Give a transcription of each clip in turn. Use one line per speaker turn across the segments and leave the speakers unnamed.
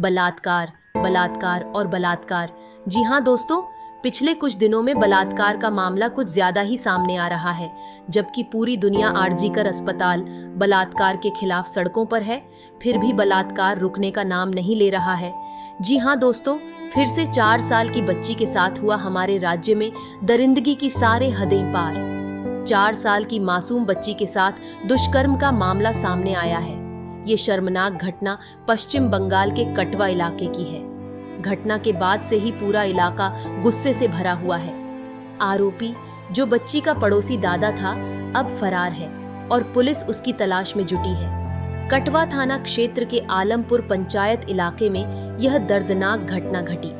बलात्कार, बलात्कार और बलात्कार। जी हाँ दोस्तों, पिछले कुछ दिनों में बलात्कार का मामला कुछ ज्यादा ही सामने आ रहा है। जबकि पूरी दुनिया आरजीकर अस्पताल बलात्कार के खिलाफ सड़कों पर है, फिर भी बलात्कार रुकने का नाम नहीं ले रहा है। जी हाँ दोस्तों, फिर से 4 साल की बच्ची के साथ हुआ हमारे राज्य में दरिंदगी की सारे हदें पार। 4 साल की मासूम बच्ची के साथ दुष्कर्म का मामला सामने आया है। ये शर्मनाक घटना पश्चिम बंगाल के कटवा इलाके की है। घटना के बाद से ही पूरा इलाका गुस्से से भरा हुआ है। आरोपी, जो बच्ची का पड़ोसी दादा था, अब फरार है और पुलिस उसकी तलाश में जुटी है। कटवा थाना क्षेत्र के आलमपुर पंचायत इलाके में यह दर्दनाक घटना घटी।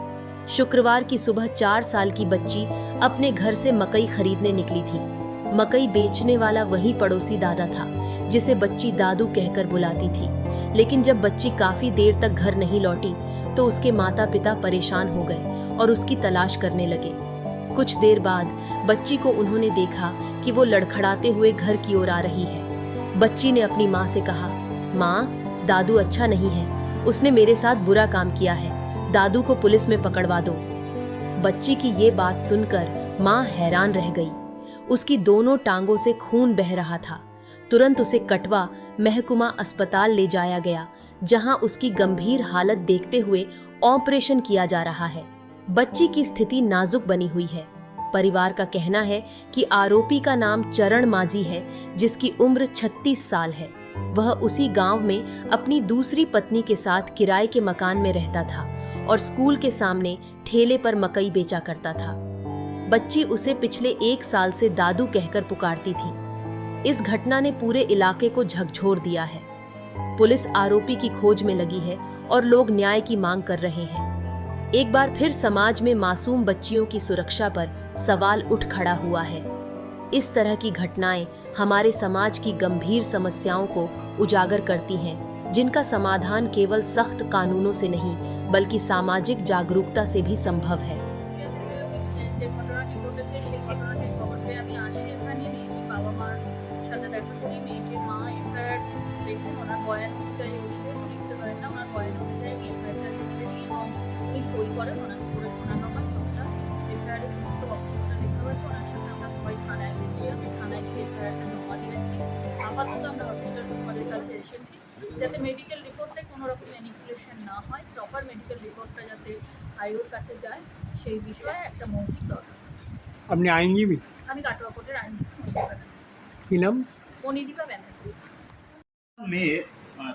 शुक्रवार की सुबह 4 साल की बच्ची अपने घर से मकई खरीदने निकली थी। मकई बेचने वाला वही पड़ोसी दादा था, जिसे बच्ची दादू कहकर बुलाती थी। लेकिन जब बच्ची काफी देर तक घर नहीं लौटी तो उसके माता पिता परेशान हो गए और उसकी तलाश करने लगे। कुछ देर बाद बच्ची को उन्होंने देखा कि वो लड़खड़ाते हुए घर की ओर आ रही है। बच्ची ने अपनी माँ से कहा, माँ, दादू अच्छा नहीं है, उसने मेरे साथ बुरा काम किया है, दादू को पुलिस में पकड़वा दो। बच्ची की ये बात सुनकर माँ हैरान रह गई। उसकी दोनों टांगों से खून बह रहा था। तुरंत उसे कटवा महकुमा अस्पताल ले जाया गया, जहां उसकी गंभीर हालत देखते हुए ऑपरेशन किया जा रहा है। बच्ची की स्थिति नाजुक बनी हुई है। परिवार का कहना है कि आरोपी का नाम चरण माझी है, जिसकी उम्र 36 साल है। वह उसी गांव में अपनी दूसरी पत्नी के साथ किराए के मकान में रहता था और स्कूल के सामने ठेले पर मकई बेचा करता था। बच्ची उसे पिछले 1 साल से दादू कहकर पुकारती थी। इस घटना ने पूरे इलाके को झकझोर दिया है। पुलिस आरोपी की खोज में लगी है और लोग न्याय की मांग कर रहे हैं। एक बार फिर समाज में मासूम बच्चियों की सुरक्षा पर सवाल उठ खड़ा हुआ है। इस तरह की घटनाएं हमारे समाज की गंभीर समस्याओं को उजागर करती हैं, जिनका समाधान केवल सख्त कानूनों से नहीं बल्कि सामाजिक जागरूकता से भी संभव है।
সই করেন, ওনাকে পুরো শোনানো হয় সবটা। এফআইআর এর সমস্ত বক্তব্যটা লেখা হয়েছে, ওনার সাথে আমরা সবাই থানায় গেছিলাম। থানায় গিয়ে এফআইআরটা জমা দিয়েছি। আপাতত আমরা হসপিটাল সুপারের কাছে এসেছি, যাতে মেডিকেল রিপোর্টে কোনো রকম ম্যানিপুলেশন না হয়, প্রপার মেডিকেল রিপোর্টটা যাতে আইওর কাছে যায়, সেই বিষয়ে একটা মৌখিক দরখাস্ত।
আপনি আইনজীবী?
আমি কাটোয়া কোর্টের আইনজীবী মনিদীপা ব্যানার্জি।
কি নাম?
মনিদীপা ব্যানার্জি।
মেয়ে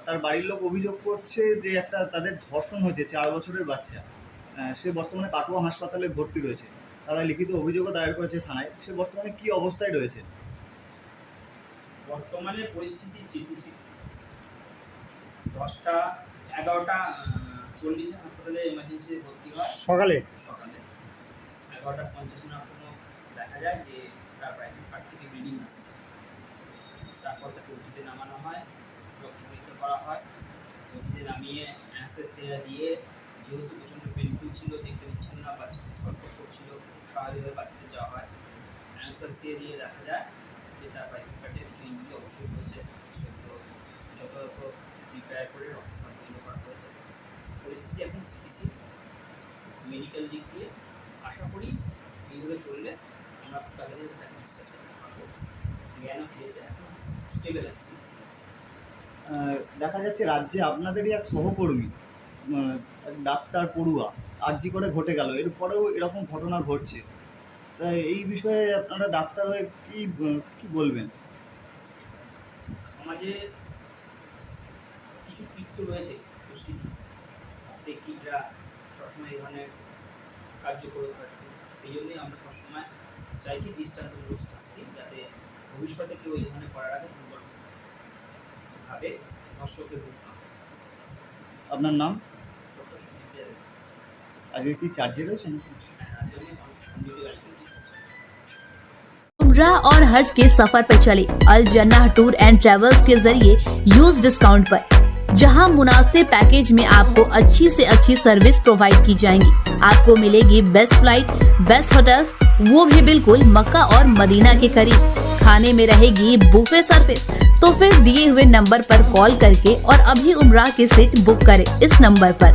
তার বাড়ির লোক অভিযোগ করছে যে একটা তাদের ধর্ষণ হয়েছে, 4 বছরের বাচ্চা। সে বর্তমানে কাটোয়া হাসপাতালে ভর্তি রয়েছে। তারা লিখিত অভিযোগও দায়ের করেছে থানায়। সে বর্তমানে কি অবস্থায় রয়েছে?
বর্তমানে পরিস্থিতি স্থিতিশীল। 10টা 11:40 হাসপাতালে এমার্জেন্সি ভর্তি হয়। সকালে 11:50 দেখা যায় যে তার প্রাইভেট পার্ট থেকে ব্লিডিং আসছে। তারপর তাকে ওটিতে নামানো হয়, রক্ত পরীক্ষা করা হয়। ওটিতে নামিয়ে অ্যানেস্থেসিয়া দিয়ে, যেহেতু প্রচণ্ড পেনফুল ছিল, দেখতে দিচ্ছিল না, বাচ্চা ছটফট করছিল, স্বাভাবিকভাবে বাচ্চাতে যাওয়া হয়। অ্যানেস্থেসিয়া দিয়ে দেখা যায় যে তার প্রাইভেট পার্টে কিছু ইঞ্জুরি অবশ্যই হয়েছে, সেগুলো যথাযথ রিপেয়ার করে রক্তপাত বন্ধ করা হয়েছে। পরিস্থিতি এখন স্থিতিশীল। মেডিকেল দিক দিয়ে আশা করি এইভাবে চললে আমরা তাকে ডিসচার্জ করতে পারবো। জ্ঞানও ফিরেছে, এখন স্টেবল আছে, স্থিতিশীল আছে।
দেখা যাচ্ছে রাজ্যে আপনাদেরই এক সহকর্মী ডাক্তার পড়ুয়া আরজি করে ঘটে গেল, এরপরেও এরকম ঘটনা ঘটছে। তাই এই বিষয়ে আপনারা ডাক্তার হয়ে কি বলবেন?
সমাজে কিছু কীট তো রয়েছে, দুষ্কৃতী, সেই কীটরা সবসময় এই ধরনের কার্য করে থাকছে। সেই জন্যই আমরা সবসময় চাইছি দৃষ্টান্তমূলক শাস্তি, যাতে ভবিষ্যতে কেউ এই ধরনের করার আগে দুর্বলভাবে ধর্ষকের রূপ না।
আপনার নাম?
ডক্টর সুদীপ ব্যানার্জি।
আজকে কি চার্জে রয়েছেন?
उमरा और हज के सफर पर चले अल जन्नह टूर एंड ट्रेवल्स के जरिए यूज डिस्काउंट पर, जहां मुनासिब पैकेज में आपको अच्छी से अच्छी सर्विस प्रोवाइड की जाएंगी। आपको मिलेगी बेस्ट फ्लाइट, बेस्ट होटल्स, वो भी बिल्कुल मक्का और मदीना के करीब। खाने में रहेगी बुफे सर्विस। तो फिर दिए हुए नंबर पर कॉल करके और अभी उमरा के सीट बुक करें इस नंबर पर।